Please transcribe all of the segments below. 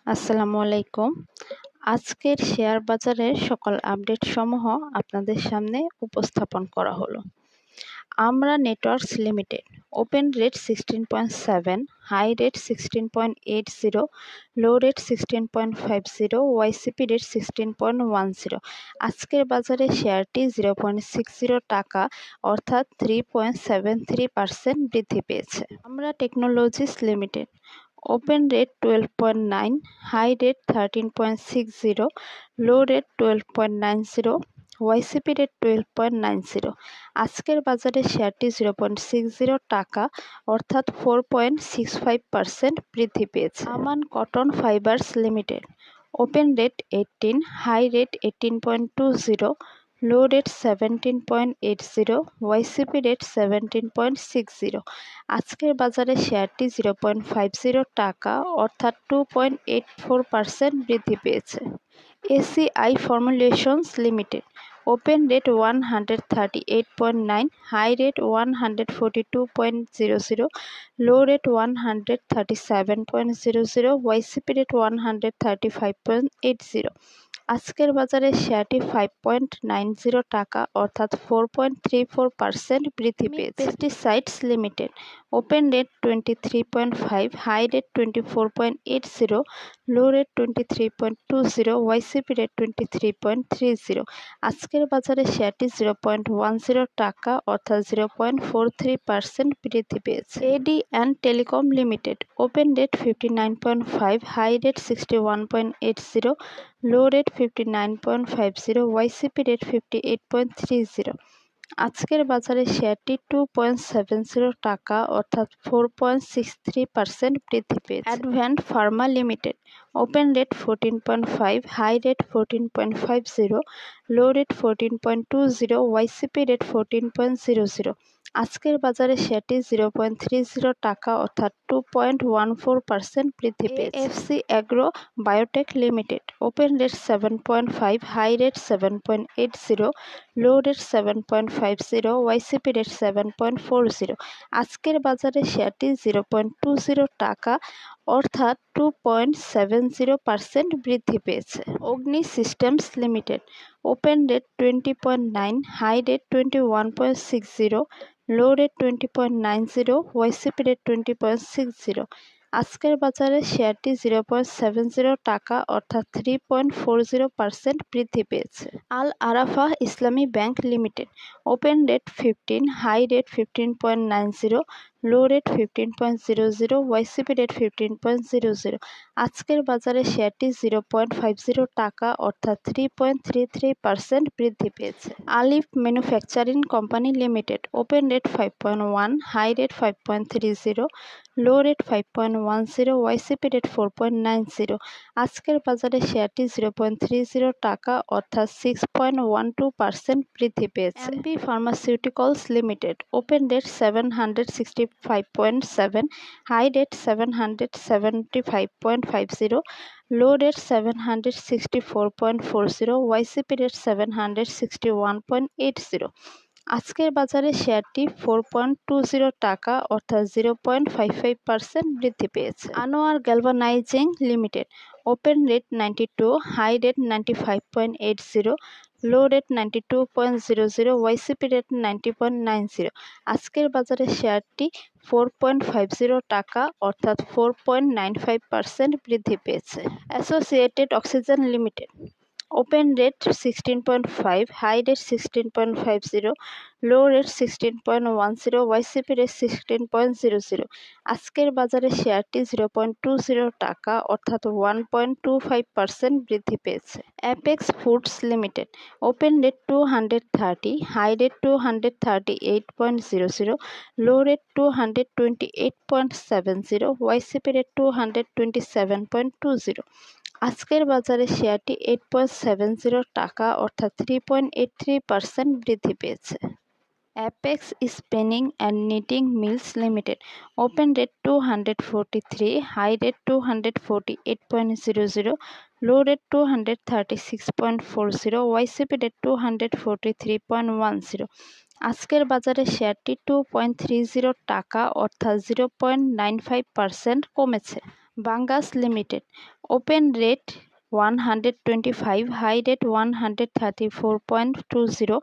আসসালামু আলাইকুম। আজকের শেয়ার বাজারের সকল আপডেট সমূহ আপনাদের সামনে উপস্থাপন করা হলো। Amra networks limited open rate 16.7, high rate 16.80, low rate 16.50, YCP rate 16.10। আজকের বাজারে শেয়ারটি 0.60 টাকা অর্থাৎ 3.73% বৃদ্ধি পেয়েছে। Amra technologies limited open rate 12.9, high rate 13.60, low rate 12.90, YCP rate 12.90। আজকের বাজারে শেয়ারটি 0.60 টাকা অর্থাৎ 4.65% বৃদ্ধি পেয়েছে। Aman cotton fibres limited open rate 18, high rate 18.20, low rate 17.80, YCP rate 17.60। আজকের বাজারে শেয়ারটি 0.50 টাকা অর্থাৎ 2.84% বৃদ্ধি পেয়েছে। ACI formulations limited open rate 138.9, high rate 142.00, low rate 137.00, YCP rate 135.80। আজকের বাজারে শেয়ারটি 5.90 টাকা অর্থাৎ 4.34% বৃদ্ধি পেয়েছে। Pesticides limited open rate 23.5, high rate 24.80, low rate 23.20, YCP rate 23.30। আজকের বাজারে শেয়ারটি 0.10 টাকা অর্থাৎ 0.43% বৃদ্ধি পেয়েছে। AD and telecom limited open rate 59.5, high rate 61.80, low rate 59.50, YCP rate 58.30। আজকের বাজারে শেয়ারটি 2.70 টাকা অর্থাৎ 4.63% বৃদ্ধি পেয়েছে। Advent pharma limited open rate 14.5, high rate 14.50, low rate 14.20, YCP rate 14.00। আজকের বাজারে শেয়ারটি 0.30 টাকা অর্থাৎ 2.14% বৃদ্ধি পেয়েছে। AFC agro biotech limited open rate 7.5, high rate 7.80, low rate 7.50, YCP rate 7.40। আজকের বাজারে শেয়ারটি 0.20 টাকা অর্থাৎ 2.70% বৃদ্ধি পেয়েছে। Agni systems limited open rate 20.9, high rate 21.60, low rate 20.90, YCP rate 20.60। আজকের বাজারে শেয়ারটি 0.70 টাকা অর্থাৎ 3.40% বৃদ্ধি পেয়েছে। Al Arafah Islami bank limited open rate 15, high rate 15.90, low rate 15.00, YCP rate 15.00। আজকের বাজারে শেয়ারটি 0.50 টাকা অর্থাৎ 3.33% বৃদ্ধি পেয়েছে। Alif manufacturing company limited open rate 5.1, high rate 5.30, low rate 5.10, YCP rate 4.90। আজকের বাজারে শেয়ারটি 0.30 টাকা অর্থাৎ 6.12% বৃদ্ধি পেয়েছে। MB pharmaceuticals limited open rate 765.7, high rate 775.50, low rate 764.40, YCP rate 761.80। আজকের বাজারে শেয়ারটি 4.20 টাকা অর্থাৎ 0.55% বৃদ্ধি পেয়েছে। Anwar galvanising limited open rate 92, high rate 95.80, low rate 92.00, YCP rate 90.90। আজকের বাজারে শেয়ারটি 4.50 টাকা অর্থাৎ 4.95% বৃদ্ধি পেয়েছে। Associated oxygen limited open rate 16.5, high rate 16.50, low rate 16.10, YCP rate 16.00। আজকের বাজারে শেয়ারটি 0.20 টাকা অর্থাৎ 1.25% বৃদ্ধি পেয়েছে। Apex foods limited open rate 230, high rate 238.00, low rate 228.70, YCP rate 227.20। আজকের বাজারে শেয়ারটি 8.70 টাকা অর্থাৎ 3.83% বৃদ্ধি পেয়েছে। Apex spinning and knitting mills limited open rate 243, high rate 248.00, low rate 236.40, YCP rate 243.10। আজকের বাজারে শেয়ারটি 2.30 টাকা অর্থাৎ 0.95% কমেছে। Bangas limited open rate 125, high rate 134.20,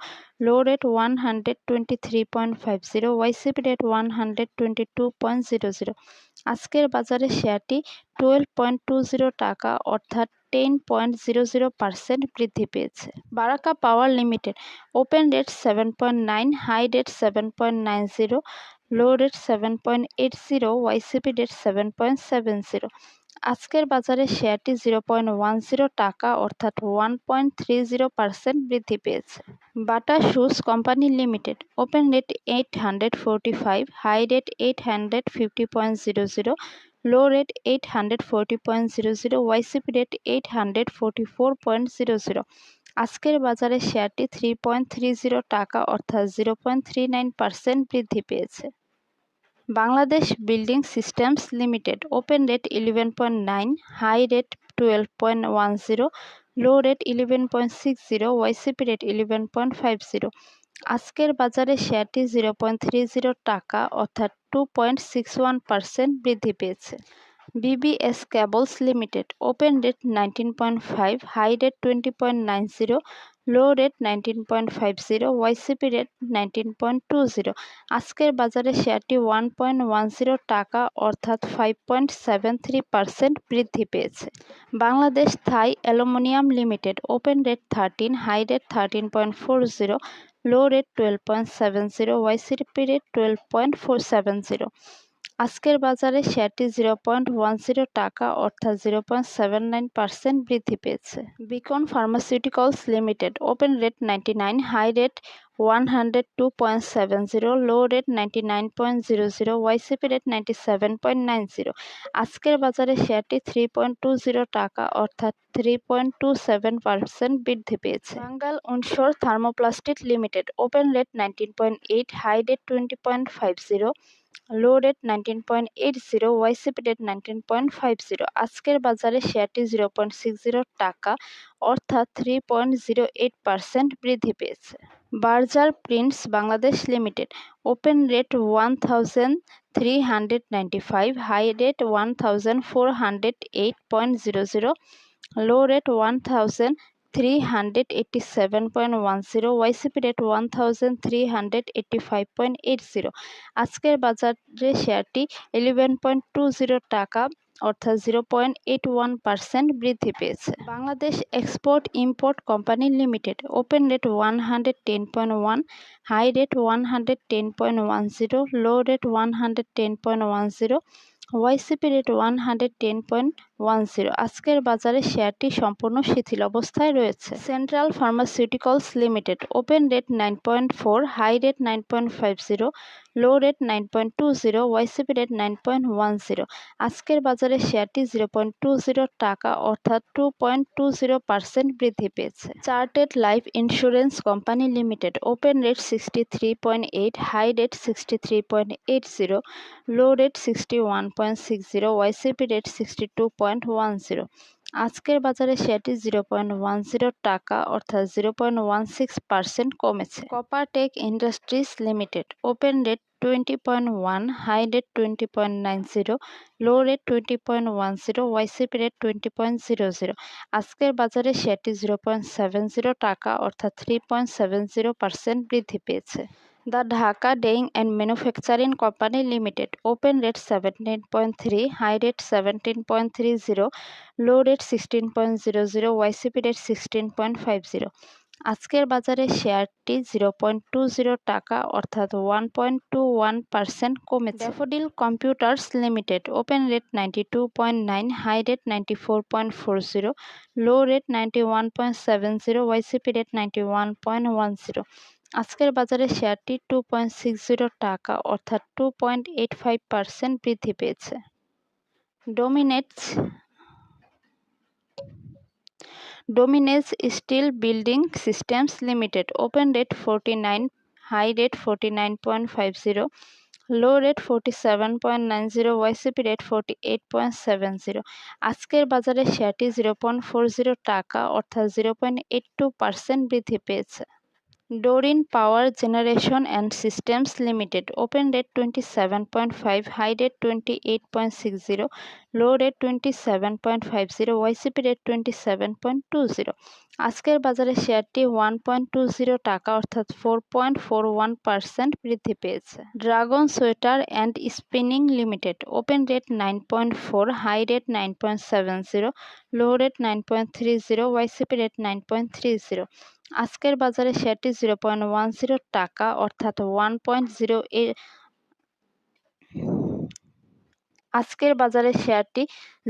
low rate 123.50, YCP rate 122.00। আজকের বাজারে শেয়ারটি 12.20 টাকা অর্থাৎ 10.00% বৃদ্ধি পেয়েছে। Baraka power limited open rate 7.9, high rate 7.90, low rate 7.80, YCP rate 7.70। আজকের বাজারে শেয়ারটি 0.10 টাকা অর্থাৎ 1.30% বৃদ্ধি পেয়েছে। Bata shoes company limited open rate 845, high rate 850.00, low rate 840.00, YCP rate 844.00। আজকের বাজারে শেয়ারটি 3.30 টাকা অর্থাৎ 0.39% বৃদ্ধি পেয়েছে। Bangladesh building systems limited open rate 11.9, high rate 12.10, low rate 11.60, YCP rate 11.50। আজকের বাজারে শেয়ারটি 0.30 টাকা অর্থাৎ 2.61% বৃদ্ধি পেয়েছে। BBS cables limited open rate 19.5, high rate 20.90, low rate 19.50, YCP rate 19.20। আজকের বাজারে শেয়ারটি 1.10 টাকা অর্থাৎ 5.73% বৃদ্ধি পেয়েছে। Bangladesh Thai aluminium limited open rate 13, high rate 13.40, low rate 12.70, YCP rate 12.470। আজকের বাজারে শেয়ারটি 0.10 টাকা অর্থাৎ 0.79% বৃদ্ধি পেয়েছে। Beacon pharmaceuticals limited open rate 99, high rate 102.70, low rate 99.00, YCP rate 97.90। আজকের বাজারে শেয়ারটি 3.20 টাকা অর্থাৎ 3.27% বৃদ্ধি পেয়েছে। Bengal Windsor thermoplastic limited open rate 19.8, high rate 20.50, low rate 19.80, YCP rate 19.50। আজকের বাজারে শেয়ারটি 0.60 টাকা অর্থাৎ 3.08% বৃদ্ধি পেয়েছে। Berger prints Bangladesh limited open rate 1395, high rate 1408.00, low rate 1387.10, YCP rate 1385.80। আজকের বাজারে শেয়ারটি 11.20 টাকা অর্থাৎ 0.81% বৃদ্ধি পেয়েছে। Bangladesh export import company limited open rate 110.1, high rate 110.10, low rate 110.10, YCP rate 110.10। আজকের বাজারে শেয়ারটি সম্পূর্ণ শিথিল অবস্থায় রয়েছে। Central pharmaceuticals limited open rate 9.4, high rate 9.50, low rate 9.20, YCP rate 9.10। আজকের বাজারে শেয়ারটি 0.20 টাকা অর্থাৎ 2.20% বৃদ্ধি পেয়েছে। Chartered life insurance company limited open rate 63.8, high rate 63.80, low rate 61.60, YCP rate 62.10। আজকের বাজারে শেয়ারটি 0.10 টাকা অর্থাৎ 0.16% কমেছে। Coppertech industries limited open rate 20.1, high rate 20.90, low rate 20.10, YCP rate 20.00। আজকের বাজারে শেয়ারটি 0.70 টাকা অর্থাৎ 3.70% বৃদ্ধি পেয়েছে। The Dhaka dyeing and manufacturing company limited open rate 17.3, high rate 17.30, low rate 16.00, YCP rate 16.50। আজকের বাজারে শেয়ারটি 0.20 টাকা অর্থাৎ 1.21% কমেছে। Daffodil computers limited open rate 92.9, high rate 94.40, low rate 91.70, YCP rate 91.10। আজকের বাজারে শেয়ারটি 2.60 টাকা অর্থাৎ 2.85% বৃদ্ধি পেয়েছে। Dominage steel building systems limited open rate 49, high rate 49.50, low rate 47.90, YCP rate 48.70। আজকের বাজারে শেয়ারটি 0.40 টাকা অর্থাৎ 0.82% বৃদ্ধি পেয়েছে। Dorin Power Generation and Systems Limited. Open date 27.5, high date 28.60, low date 27.50, YCP date 27.20। আজকের বাজারে শেয়ারটি 1.20 টাকা অর্থাৎ 4.41% বৃদ্ধি পেয়েছে। Dragon sweater and spinning limited. Open rate 9.4, high rate 9.70, low rate 9.30, YCP rate 9.30। আজকের বাজারে শেয়ারটি 0.10 টাকা অর্থাৎ 1.08 আজকের বাজারে শেয়ারটি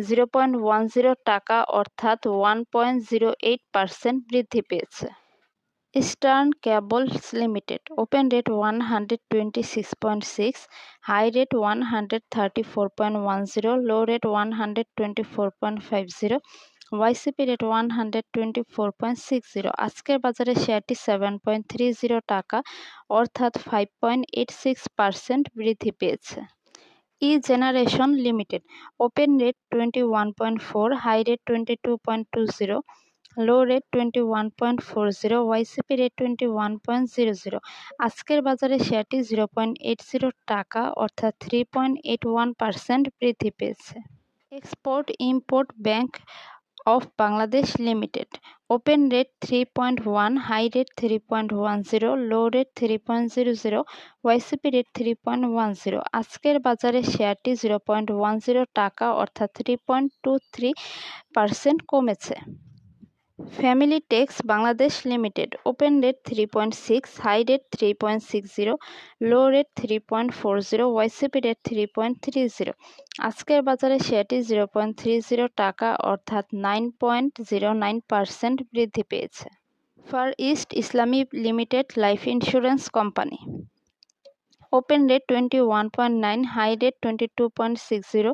0.10 টাকা অর্থাৎ 1.08% বৃদ্ধি পেয়েছে। Eastern cables limited. Open rate 126.6, high rate 134.10, low rate 124.50, YCP rate 124.60। আজকের বাজারে শেয়ারটি 7.30 টাকা অর্থাৎ 5.86% বৃদ্ধি পেয়েছে। E generation limited. Open rate 21.4, high rate 22.20, low rate 21.40, YCP rate 21.00। আজকের বাজারে শেয়ারটি 0.80 টাকা অর্থাৎ 3.81% বৃদ্ধি পেয়েছে। Export import bank of Bangladesh limited. Open rate 3.1, high rate 3.10, low rate 3.00, YCP rate 3.10। আজকের বাজারে শেয়ারটি 0.10 টাকা অর্থাৎ 3.23% কমেছে। Family tex Bangladesh limited. Open rate 3.6, high rate 3.60, low rate 3.40, YCP rate 3.30। আজকের বাজারে শেয়ারটি 0.30 টাকা অর্থাৎ 9.09% বৃদ্ধি পেয়েছে। Far east Islami limited life insurance company. Open rate 21.9, high rate 22.60,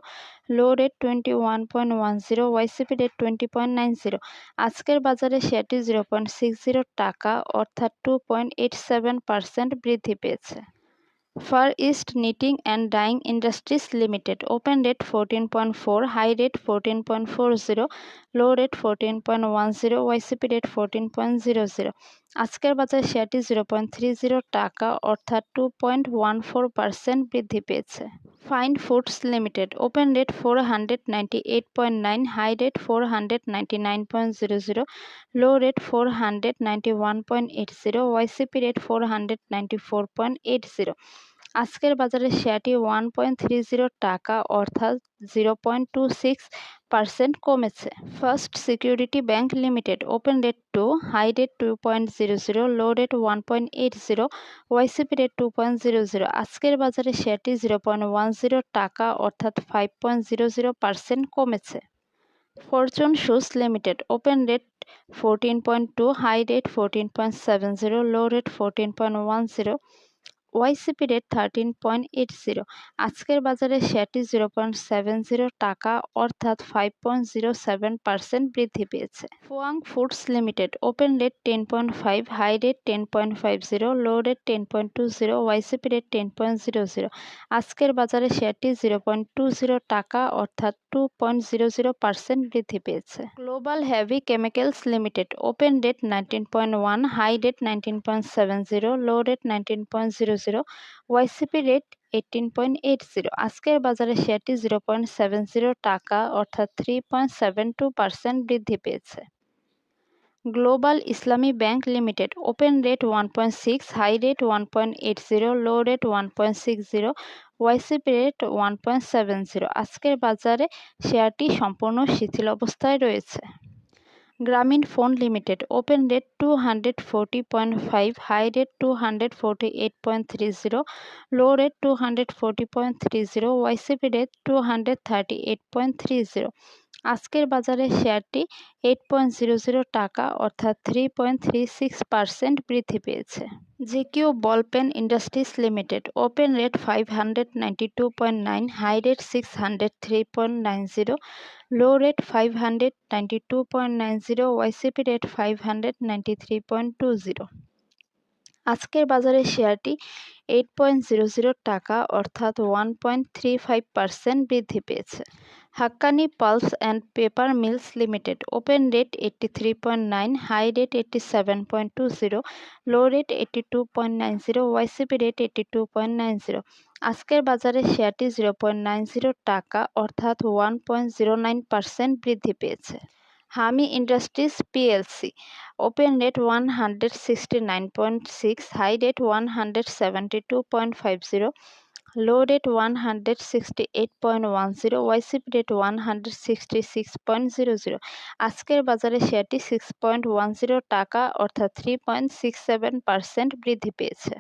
low rate 21.10, YCP rate 20.90। আজকের বাজারে শেয়ারটি 0.60 টাকা অর্থাৎ 2.87% বৃদ্ধি পেয়েছে। Far east knitting and dyeing industries limited. Open rate 14.4, high rate 14.40, low rate 14.10, YCP rate 14.00। আজকের বাজারে শেয়ারটি 0.30 টাকা অর্থাৎ 2.14% বৃদ্ধি পেয়েছে। Fine foods limited. Open rate 498.9, high rate 499.00, low rate 491.80, YCP rate 494.80। আজকের বাজারে শেয়ারটি 1.30 টাকা অর্থাৎ 0.26% কমেছে। First security bank limited. Open rate 2, high rate 2.00, low rate 1.80, YCP rate 2.00। আজকের বাজারে শেয়ারটি 0.10 টাকা অর্থাৎ 5.00% কমেছে। Fortune shoes limited. Open rate 14.2, high rate 14.70, low rate 14.10, YCP rate 13.80। আজকের বাজারে শেয়ারটি 0.70 টাকা অর্থাৎ 5.07% বৃদ্ধি পেয়েছে। Fuwang foods limited. Open rate 10.5, high rate 10.50, low rate 10.20, YCP rate 10.00। আজকের বাজারে শেয়ারটি 0.20 টাকা অর্থাৎ 2.00% বৃদ্ধি পেয়েছে। Global heavy chemicals limited. Open rate 19.1, high rate 19.70, low rate 19.00, YCP rate 18.80। আজকের বাজারে শেয়ারটি 0.70 টাকা অর্থাৎ 3.72% বৃদ্ধি পেয়েছে। Global Islami bank limited. Open rate 1.6, high rate 1.80, low rate 1.60, YCP rate 1.70। আজকের বাজারে শেয়ারটি সম্পূর্ণ শিথিল অবস্থায় রয়েছে। Grameen phone limited. Open rate 240.5, high rate 248.30, low rate 240.30, YCP rate 238.30। আজকের বাজারে শেয়ারটি 8.00 টাকা অর্থাৎ 3.36% বৃদ্ধি পেয়েছে। GQ ball pen industries limited. Open rate 592.9, high rate 603.90, low rate 592.90, YCP rate 593.20। আজকের বাজারে শেয়ারটি 8.00 টাকা অর্থাৎ 1.35% বৃদ্ধি পেয়েছে। Hakkani pulps and paper mills limited open rate 83.9, high rate 87.20, low rate 82.90, YCP rate 82.90। আজকের বাজারে শেয়ারটি 0.90 টাকা অর্থাৎ 1.09% বৃদ্ধি পেয়েছে। Hami industries PLC open rate 169.6, high rate 172.50, low rate 168.10, YCP rate 166.00। আজকের বাজারে শেয়ারটি 6.10 টাকা অর্থাৎ 3.67% বৃদ্ধি পেয়েছে।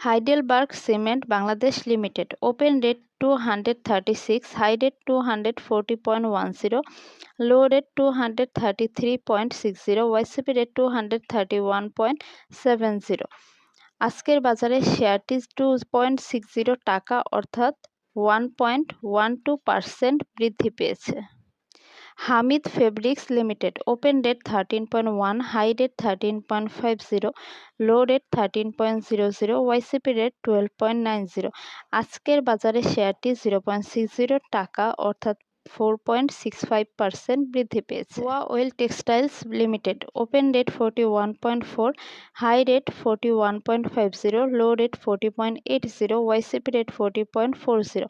Heidelberg cement Bangladesh limited open rate 236, high rate 240.10, low rate 233.60, YCP rate 231.70। আজকের বাজারে শেয়ারটি 2.60 টাকা অর্থাৎ 1.12% বৃদ্ধি পেয়েছে। Hamid fabrics limited open rate 13.1, high rate 13.50, low rate 13.00, YCP rate 12.90। আজকের বাজারে শেয়ারটি 0.60 টাকা অর্থাৎ 4.65% বৃদ্ধি পেয়েছে। Hwa well textiles limited open rate 41.4, high rate 41.50, low rate 40.80, YCP rate 40.40।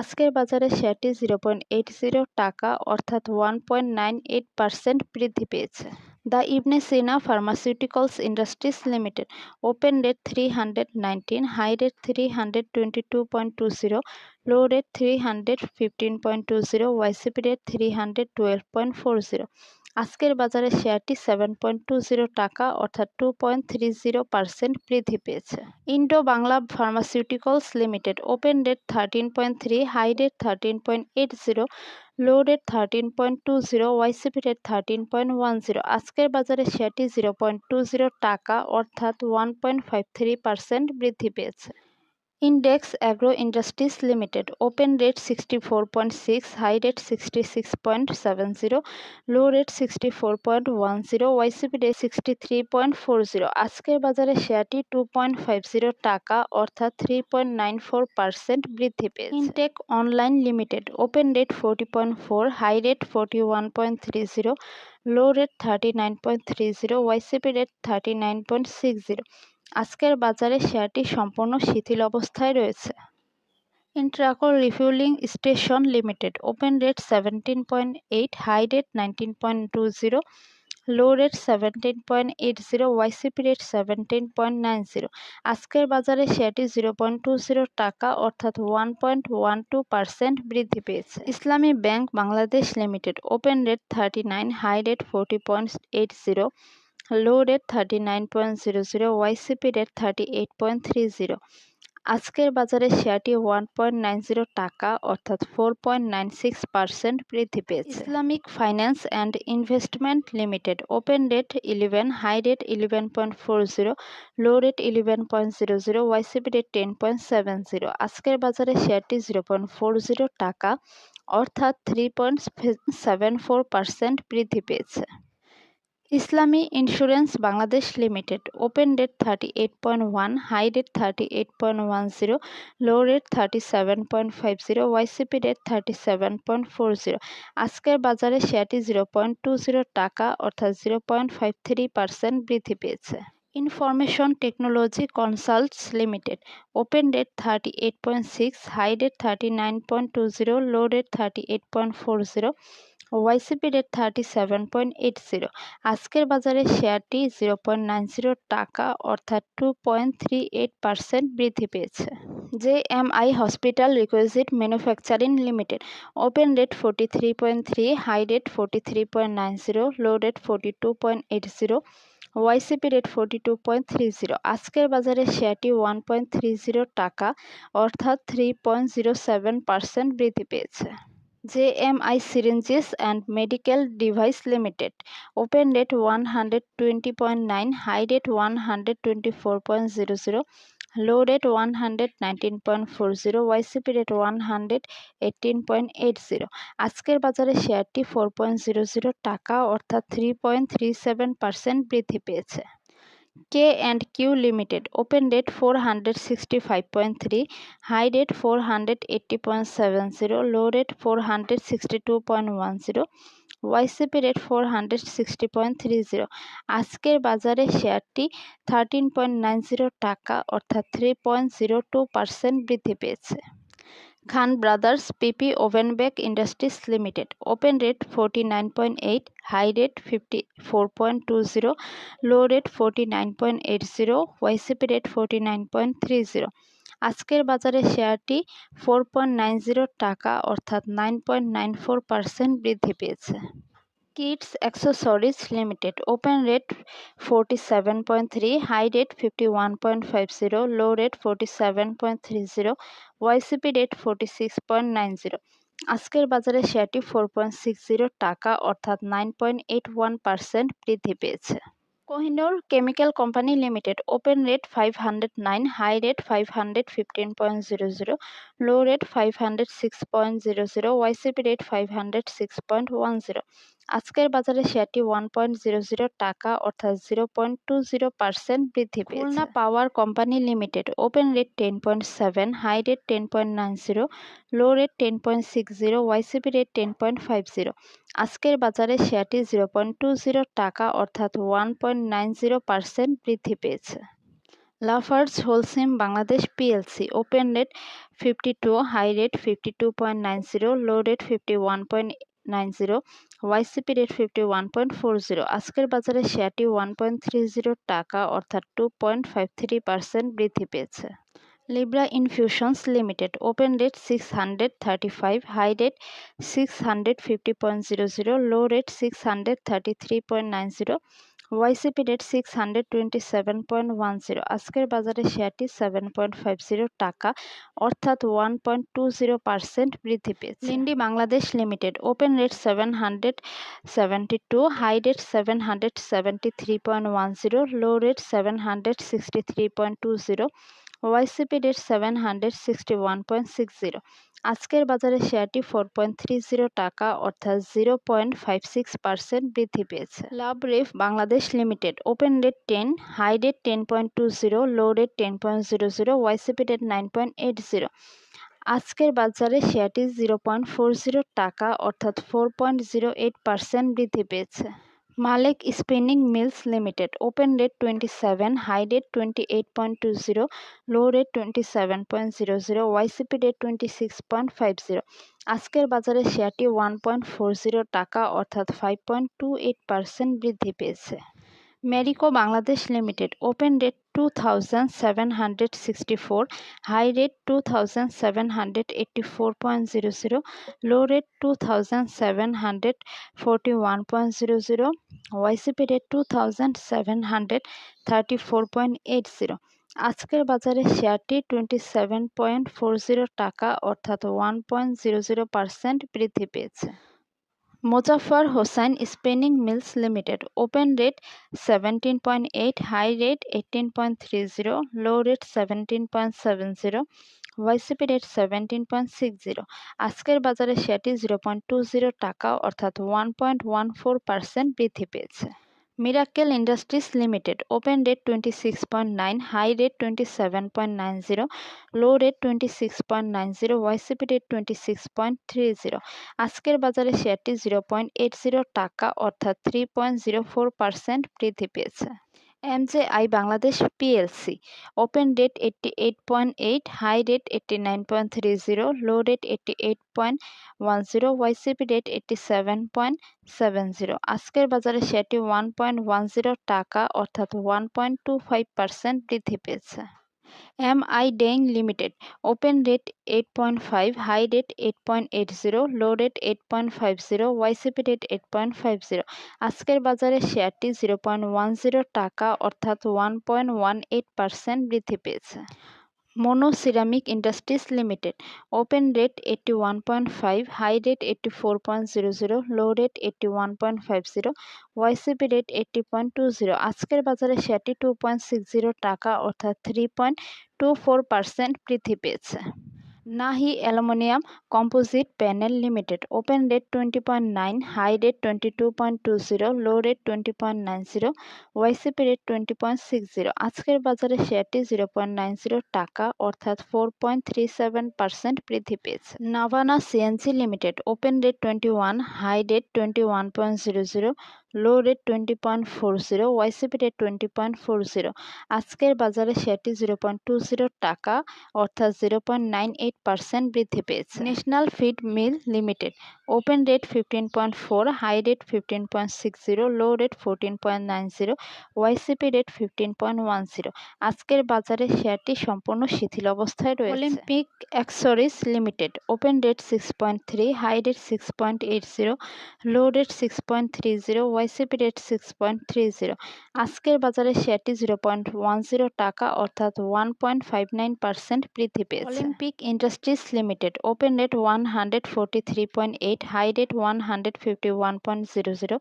আজকের বাজারে শেয়ারটি 0.80 টাকা অর্থাৎ 1.98% বৃদ্ধি পেয়েছে। The Ibn Sina pharmaceuticals industries limited open rate 319, high rate 322.20, low rate 315.20, YCP rate 312.40। আজকের বাজারে শেয়ারটি 7.20 টাকা অর্থাৎ 2.30% বৃদ্ধি পেয়েছে। Indo Bangla pharmaceuticals limited open rate 13.3, high rate 13.80, low rate 13.20, YCP rate 13.10। আজকের বাজারে শেয়ারটি 0.20 টাকা অর্থাৎ 1.53% বৃদ্ধি পেয়েছে। Index agro industries limited open rate 64.6, high rate 66.70, low rate 64.10, YCP rate 63.40। আজকের বাজারে শেয়ারটি 2.50 টাকা অর্থাৎ 3.94% বৃদ্ধি পেয়েছে। Intech online limited open rate 40.4, high rate 41.30, low rate 39.30, YCP rate 39.60। আজকের বাজারে শেয়ারটি সম্পূর্ণ শিথিল অবস্থায় রয়েছে। Intraco refuelling station limited open rate 17.8, high rate 19.20, low rate 17.80, YCP rate 17.90। আজকের বাজারে শেয়ারটি 0.20 টাকা অর্থাৎ 1.12% বৃদ্ধি পেয়েছে। Islami bank Bangladesh limited open rate 39, high rate 40.80, low rate 39.00, YCP rate 38.30। আজকের বাজারে শেয়ারটি 1.90 টাকা অর্থাৎ 4.96% বৃদ্ধি পেয়েছে। Islamic finance and investment limited open rate 11, high rate 11.40, low rate 11.00, YCP rate 10.70। আজকের বাজারে শেয়ারটি 0.40 টাকা অর্থাৎ 3.74% বৃদ্ধি পেয়েছে। Islami insurance Bangladesh limited open rate 38.1, high rate 38.10, low rate 37.50, YCP rate 37.40। আজকের বাজারে শেয়ারটি 0.20 টাকা অর্থাৎ 0.53% বৃদ্ধি পেয়েছে। Information technology consults limited open rate 38.6, high rate 39.20, low rate 38.40, YCP rate 37.80। আজকের বাজারে শেয়ারটি 0.90 টাকা অর্থাৎ 2.38% বৃদ্ধি পেয়েছে। JMI hospital requisite manufacturing limited open rate 43.3, high rate 43.90, low rate 42.80, YCP rate 42.30। আজকের বাজারে শেয়ারটি 1.30 টাকা অর্থাৎ 3.07% বৃদ্ধি পেয়েছে। JMI syringes and medical device limited open rate 120.9, high rate 124.00, low rate 119.40, YCP rate 118.80। আজকের বাজারে শেয়ারটি 4.00 টাকা অর্থাৎ 3.37% বৃদ্ধি পেয়েছে। K&Q Limited, open rate 465.3, high rate 480.70, low rate 462.10, YCP rate 460.30। আজকের বাজারে শেয়ারটি 13.90 টাকা অর্থাৎ 3.02% বৃদ্ধি পেয়েছে। Khan brothers PP woven bag industries limited, open rate 49.8, high rate 54.20, low rate 49.80, YCP rate 49.30। আজকের বাজারে শেয়ারটি 4.90 টাকা অর্থাৎ 9.94% বৃদ্ধি পেয়েছে। Kids accessories limited, open rate 47.3, high rate 51.50, low rate 47.30, YCP rate 46.90। আজকের বাজারে শেয়ারটি 4.60 টাকা অর্থাৎ 9.81% বৃদ্ধি পেয়েছে। Kohinoor chemical company limited, open rate 509, high rate 515.00, low rate 506.00, YCP rate 506.10। আজকের বাজারে শেয়ারটি 1.00 টাকা অর্থাৎ 0.20% বৃদ্ধি পেয়েছে। Khulna power company limited, open rate 10.7, high rate 10.90, low rate 10.60, YCP rate 10.50। আজকের বাজারে শেয়ারটি 0.20 টাকা অর্থাৎ 1.90% বৃদ্ধি পেয়েছে। Lafarge Holcim Bangladesh PLC, open rate 52, high rate 52.90, low rate 51.90, YCP rate 51.40। আজকের বাজারে শেয়ারটি 1.30 টাকা অর্থাৎ 2.53% বৃদ্ধি পেয়েছে। Libra infusions limited, open rate 635, high rate 650.00, low rate 633.90, YCP rate 627.10। আজকের বাজারে শেয়ারটি 7.50 টাকা অর্থাৎ 1.20% বৃদ্ধি পেয়েছে। Linde Bangladesh limited, open rate 772, high rate 773.10, low rate 763.20, YCP rate 761.60। আজকের বাজারে শেয়ারটি 4.30 টাকা অর্থাৎ 0.56% বৃদ্ধি পেয়েছে। Lub rref Bangladesh limited, open rate 10, high rate 10.20, low rate 10.00, YCP rate 9.80। আজকের বাজারে শেয়ারটি 0.40 টাকা অর্থাৎ 4.08% বৃদ্ধি পেয়েছে। Malek spinning mills limited, open rate 27, high rate 28.20, low rate 27.00, YCP rate 26.50। আজকের বাজারে শেয়ারটি 1.40 টাকা অর্থাৎ 5.28% বৃদ্ধি পেয়েছে। Marico Bangladesh limited, open rate 2764, high rate 2784.00, low rate 2741.00, YCP rate 2734.80। আজকের বাজারে শেয়ারটি 27.40 টাকা অর্থাৎ 1.00% বৃদ্ধি পেয়েছে। Mozaffar Hossain spinning mills limited, open rate 17.8, high rate 18.30, low rate 17.70, YCP rate 17.60। আজকের বাজারে শেয়ারটি 0.20 টাকা অর্থাৎ 1.14% বৃদ্ধি পেয়েছে। Miracle industries limited, open rate 26.9, high rate 27.90, low rate 26.90, YCP rate 26.30। আজকের বাজারে শেয়ারটি 0.80 টাকা অর্থাৎ 3.04% বৃদ্ধি পেয়েছে। MJI Bangladesh PLC, open rate 88.8, high rate 89.30, low rate 88.10, YCP rate 87.70। আজকের বাজারে শেয়ারটি 1.10 টাকা অর্থাৎ 1.25% বৃদ্ধি পেয়েছে। MI dyeing limited, open rate 8.5, high rate 8.80, low rate 8.50, YCP rate 8.50। আজকের বাজারে শেয়ারটি 0.10 টাকা অর্থাৎ 1.18% বৃদ্ধি পেয়েছে। Mono ceramic industries limited, open rate 81.5, high rate 84.00, low rate 81.50, YCP rate 80.20। আজকের বাজারে শেয়ারটি 2.60 টাকা অর্থাৎ 3.24% বৃদ্ধি পেয়েছে। Nahi Aluminium Composite Panel Limited. Open date 20.9, high date 22.20, low rate 20.90, YCP rate 20.60। আজকের বাজারে শেয়ারটি 0.90 টাকা অর্থাৎ 4.37% বৃদ্ধি পেয়েছে। Navana CNC limited. Open rate 21, high rate 21.00, low rate 20.40, YCP rate 20.40। আজকের বাজারে শেয়ারটি 0.20 টাকা অর্থাৎ 0.98% বৃদ্ধি পেয়েছে। National feed mill limited. Open rate 15.4, high rate 15.60, low rate 14.90, YCP rate 15.10। আজকের বাজারে শেয়ারটি সম্পূর্ণ শিথিল অবস্থায় রয়েছে। Olympic accessories limited. Open rate 6.3, high rate 6.80, low rate 6.30, YCP rate 6.30। আজকের বাজারে শেয়ারটি 0.10 টাকা অর্থাৎ 1.59% বৃদ্ধি পেয়েছে। Olympic industries limited. Open rate 143.8, high rate 151.00,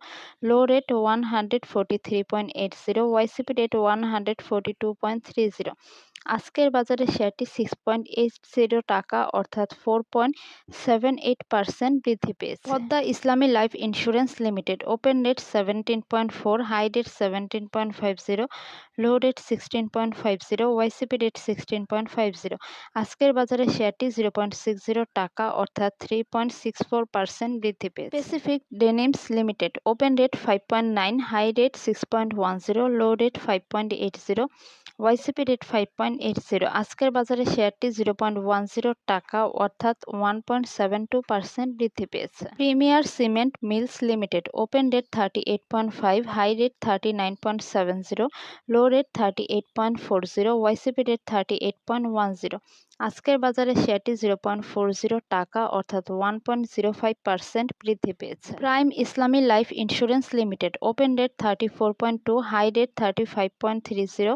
low rate 143.80, YCP rate 142.30। আজকের বাজারে শেয়ারটি 6.80 টাকা অর্থাৎ 4.78% বৃদ্ধি পেয়েছে। Padma Islami life insurance limited. Open rate 17.4, high rate 17.50, low rate 16.50, YCP rate 16.50। আজকের বাজারে শেয়ারটি 0.60 টাকা অর্থাৎ 3.64% বৃদ্ধি পেয়েছে। Specific denims limited. Open rate 5.9, high rate 6.10, low rate 5.80, YCP rate 5.80। আজকের বাজারে শেয়ারটি 0.10 টাকা অর্থাৎ 1.72% বৃদ্ধি পেয়েছে। Premier cement mills limited. Open rate 38.5, high rate 39.70, low rate 38.40, YCP rate 38.10। আজকের বাজারে শেয়ারটি 0.40 টাকা অর্থাৎ 1.05% বৃদ্ধি পেয়েছে। Prime Islami life insurance limited. Open rate 34.2, high rate 35.30,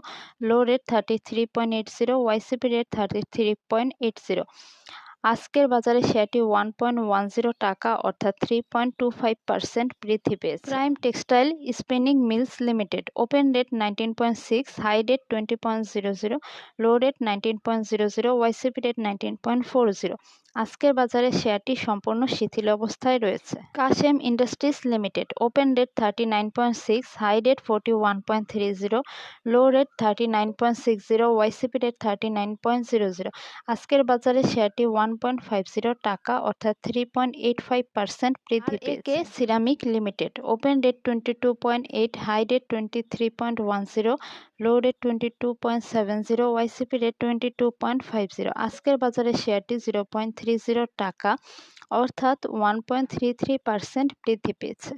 low rate 33.80, YCP rate 33.80। আজকের বাজারে শেয়ারটি 1.10 টাকা অর্থাৎ 3.25% বৃদ্ধি পেয়েছে। Prime textile spinning mills limited. Open rate 19.6, high rate 20.00, low rate 19.00, YCP rate 19.40। আজকের বাজারে শেয়ারটি সম্পূর্ণ শিথিল অবস্থায় রয়েছে। Kashem industries limited. Open rate 39.6, high rate 41.30, low rate 39.60, YCP rate 39.00। আজকের বাজারে শেয়ারটি 1.50 টাকা অর্থাৎ 3.85% বৃদ্ধি পেয়েছে। Ceramic limited. Open rate 22.8, high rate 23.10, low rate 22.70, YCP rate 22.50। আজকের বাজারে শেয়ারটি 0.30 টাকা অর্থাৎ 1.33% বৃদ্ধি পেয়েছে।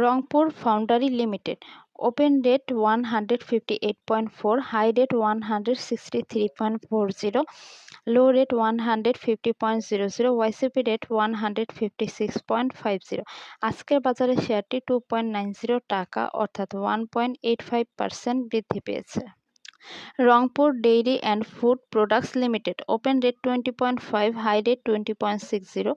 Rangpur foundry limited. Open rate 158.4, high rate 163.40, low rate 150.00, YCP rate 156.50। আজকের বাজারে শেয়ারটি 2.90 টাকা অর্থাৎ 1.85% বৃদ্ধি পেয়েছে। Rangpur dairy and food products limited. Open rate 20.5, high rate 20.60,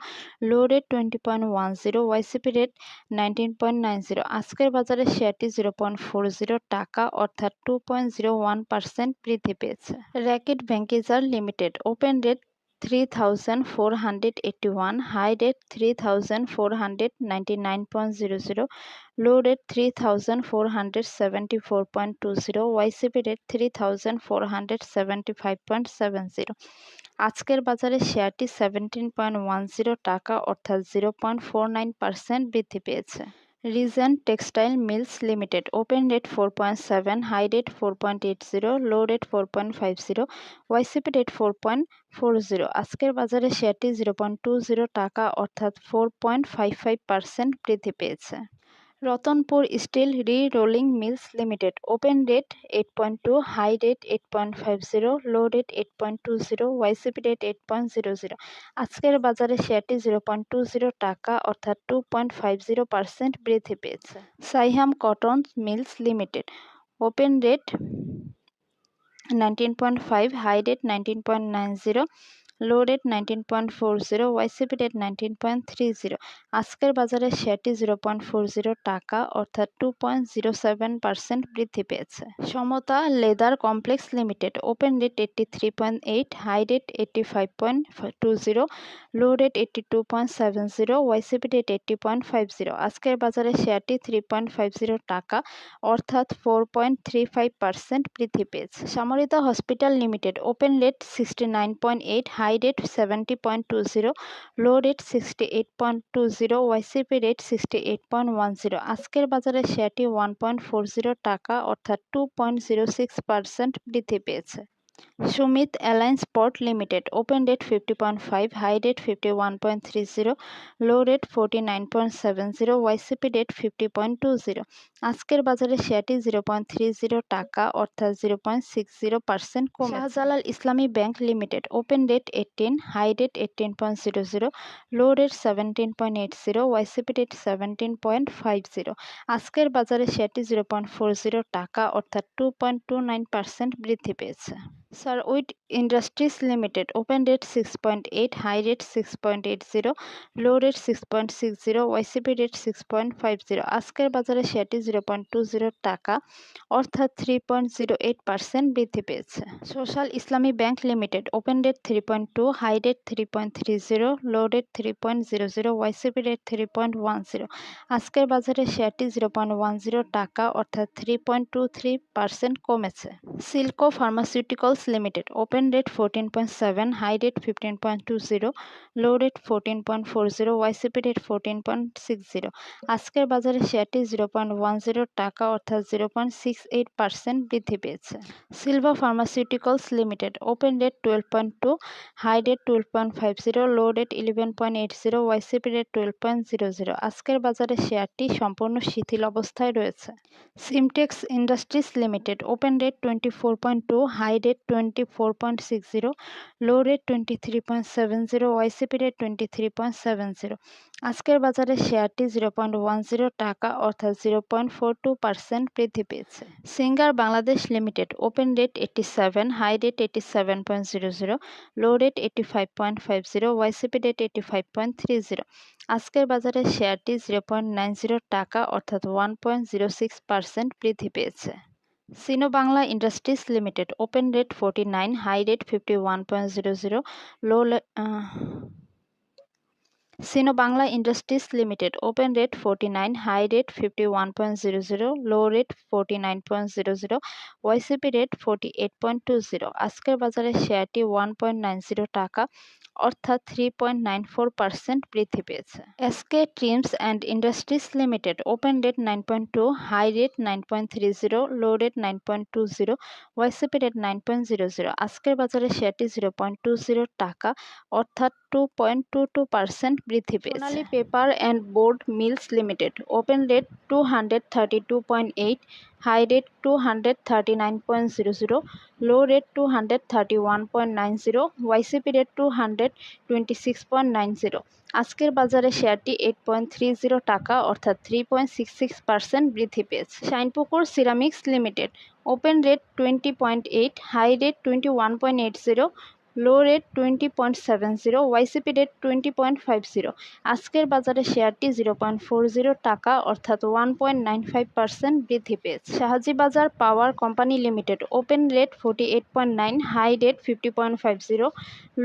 low rate 20.10, YCP rate 19.90। আজকের বাজারে শেয়ারটি 0.40 টাকা অর্থাৎ 2.01% বৃদ্ধি পেয়েছে। Reckitt Benckiser limited. Open rate 3,481, high rate 3,499.00, low rate 3,474.20, YCP rate 3,475.70। আজকের বাজারে শেয়ারটি 17.10 টাকা অর্থাৎ 0.49% বৃদ্ধি পেয়েছে। Regent textile mills limited. Open rate 4.7, high rate 4.80, low rate 4.50, YCP rate 4.40। আজকের বাজারে শেয়ারটি 0.20 টাকা অর্থাৎ 4.55% বৃদ্ধি পেয়েছে। Ratanpur steel re rolling mills limited. Open rate 8.2, high rate 8.50, low rate 8.20, YCP rate 8.00। আজকের বাজারে শেয়ারটি 0.20 টাকা অর্থাৎ 2.50% বৃদ্ধি পেয়েছে। Saiham cotton mills limited. Open rate 19.5, high rate 19.90, low rate 19.40, YCP rate 19.30। আজকের বাজারে শেয়ারটি 0.40 টাকা অর্থাৎ 2.07% বৃদ্ধি পেয়েছে। Samata leather complex limited, open rate 83.8, high rate 85.20, low rate 82.70, YCP rate 80.50। আজকের বাজারে শেয়ারটি 3.50 টাকা অর্থাৎ 4.35% বৃদ্ধি পেয়েছে। Samorita hospital limited, open rate 69.8, high rate 70.20, low rate 68.20, YCP rate 68.10। আজকের বাজারে শেয়ারটি 1.40 টাকা অর্থাৎ 2.06% বৃদ্ধি পেয়েছে। Summit alliance port limited, open rate 50.5, high rate 51.30, low rate 49.70, YCP rate 50.20। আজকের বাজারে শেয়ারটি 0.30 টাকা অর্থাৎ 0.60% কমেছে। Shahjalal Islami bank limited, open rate 18, high rate 18.00, low rate 17.80, YCP rate 17.50। আজকের বাজারে শেয়ারটি 0.40 টাকা অর্থাৎ 2.29% বৃদ্ধি পেয়েছে। Shurwid industries limited, open rate 6.8, high rate 6.80, low rate 6.60, YCP rate 6.50। আজকের বাজারে শেয়ারটি 0.20 টাকা অর্থাৎ 3.08% বৃদ্ধি পেয়েছে। Social Islami bank limited, open rate 3.2, high rate 3.30, low rate 3.00, YCP rate 3.10। আজকের বাজারে শেয়ারটি 0.10 টাকা অর্থাৎ 3.23% কমেছে। Silco pharmaceuticals limited, open rate 14.7, high rate 15.20, low rate 14.40, YCP rate 14.60। আজকের বাজারে শেয়ারটি 0.10 টাকা অর্থাৎ 0.68% বৃদ্ধি পেয়েছে। Silva pharmaceuticals limited, open rate 12.2, high rate 12.50, low rate 11.80, YCP rate 12.00। আজকের বাজারে শেয়ারটি সম্পূর্ণ শিথিল অবস্থায় রয়েছে। Simtex industries limited, open rate 24.2, high rate 24.60, low rate 23.70, YCP rate 23.70। আজকের বাজারে শেয়ারটি 0.10 টাকা অর্থাৎ 0.42% বৃদ্ধি পেয়েছে। Singer Bangladesh limited, open rate 87, high rate 87.00, low rate 85.50, YCP rate 85.30। আজকের বাজারে শেয়ারটি 0.90 টাকা অর্থাৎ 1.06% বৃদ্ধি পেয়েছে। Sino Bangla industries limited, open rate 49, high rate 51.00, low Sino Bangla industries limited, open rate 49, high rate 51.00, low rate 49.00, YCP rate 48.20। আজকের বাজারে শেয়ারটি 1.90 টাকা অর্থাৎ 3.94% বৃদ্ধি পেয়েছে। SK trims and industries limited, open rate 9.2, high rate 9.30, low rate 9.20, YCP rate 9.00। আজকের বাজারে শেয়ারটি 0.20 টাকা অর্থাৎ 2.22% বৃদ্ধি পেয়েছে। Sonali paper and board mills limited, open rate 232.8, high rate 239.00, low rate 231.90, YCP rate 226.90। আজকের বাজারে শেয়ারটি 8.30 টাকা অর্থাৎ 3.66% বৃদ্ধি পেয়েছে। Shinepukur ceramics limited, open rate 20.8, high rate 21.80, low rate 20.70, YCP rate 20.50। আজকের বাজারে শেয়ারটি 0.40 টাকা অর্থাৎ 1.95% বৃদ্ধি পেয়েছে। Shahjibazar power company limited, open rate 48.9, high rate 50.50,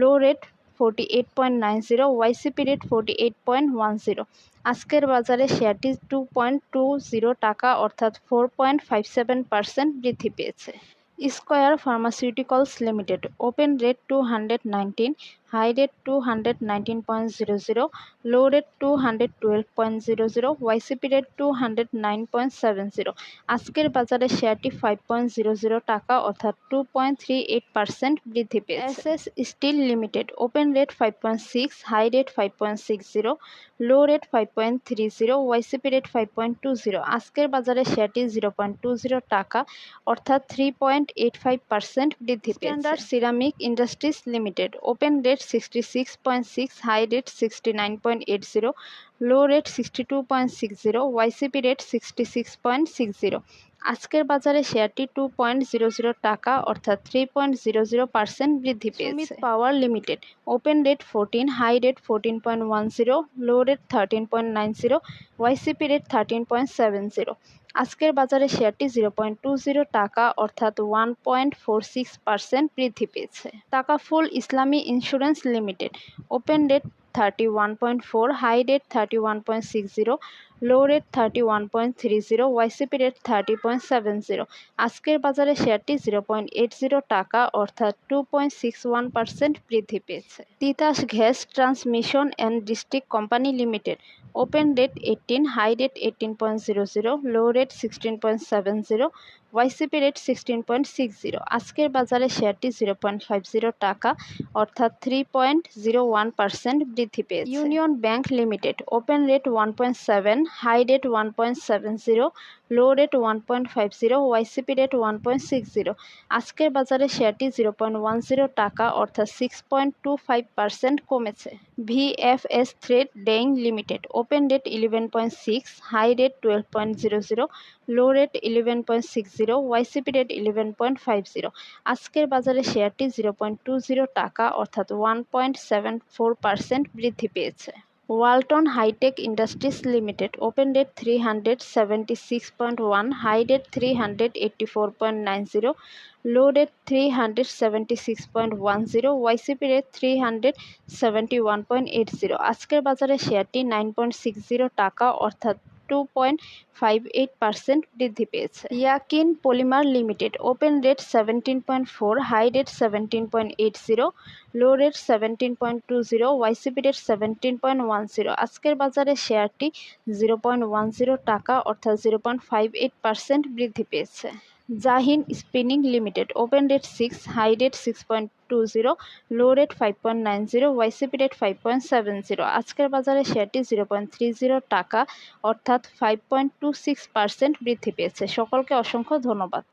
low rate 48.90, YCP rate 48.10। আজকের বাজারে শেয়ারটি 2.20 টাকা অর্থাৎ 4.57% বৃদ্ধি পেয়েছে। Square pharmaceuticals limited, open rate 219, high rate 219.00, low rate 212.00, YCP rate 209.70। আজকের বাজারে শেয়ারটি 5.00 টাকা অর্থাৎ 2.38% বৃদ্ধি পেয়েছে। SS steel limited, open rate 5.6, high rate 5.60, low rate 5.30, YCP rate 5.20। আজকের বাজারে শেয়ারটি 0.20 টাকা অর্থাৎ 3.85% বৃদ্ধি পেয়েছে। Standard ceramic industries limited, open rate 66.6, high rate 69.80, low rate 62.60, YCP rate 66.60। আজকের বাজারে শেয়ারটি 2.00 টাকা অর্থাৎ 3.00% বৃদ্ধি পেয়েছে। Summit power limited open rate 14, high rate 14.10, low rate 13.90, YCP rate 13.70। আজকের বাজারে শেয়ারটি 0.20 টাকা অর্থাৎ 1.46% বৃদ্ধি পেয়েছে। Takaful Islami insurance limited open rate 31.4, high rate 31.60, low rate 31.30, YCP rate 30.70। আজকের বাজারে শেয়ারটি 0.80 টাকা অর্থাৎ 2.61% বৃদ্ধি পেয়েছে। Titas gas transmission and district company limited open rate 18, high rate 18.00, low rate 16.70, YCP rate 16.60। আজকের বাজারে শেয়ারটি 0.50 টাকা অর্থাৎ 3.01% বৃদ্ধি পেয়েছে। Union bank limited open rate 1.7, high rate 1.70, low rate 1.50, YCP rate 1.60। আজকের বাজারে শেয়ারটি 0.10 টাকা অর্থাৎ 6.25% কমেছে। VFS thread dyeing limited open rate 11.6, high rate 12.00, low rate 11.60, YCP rate 11.50। আজকের বাজারে শেয়ারটি 0.20 টাকা অর্থাৎ 1.74% বৃদ্ধি পেয়েছে। Walton hitech industries limited open rate 376.1, high rate 384.90, low rate 376.10, YCP rate 371.80। আজকের বাজারে শেয়ারটি 9.60 টাকা অর্থাৎ 2.58% বৃদ্ধি পেয়েছে। Yakin polymer limited open rate 17.4, high rate 17.80, low rate 17.20, YCP rate 17.10। আজকের বাজারে শেয়ারটি 0.10 টাকা অর্থাৎ 0.58% বৃদ্ধি পেয়েছে। Zahin spinning limited open rate 6, high rate 6.20, low rate 5.90, YCP rate 5.70। আজকের বাজারে শেয়ারটি 0.30 টাকা অর্থাৎ 5.26% বৃদ্ধি পেয়েছে। সকলকে অসংখ্য ধন্যবাদ।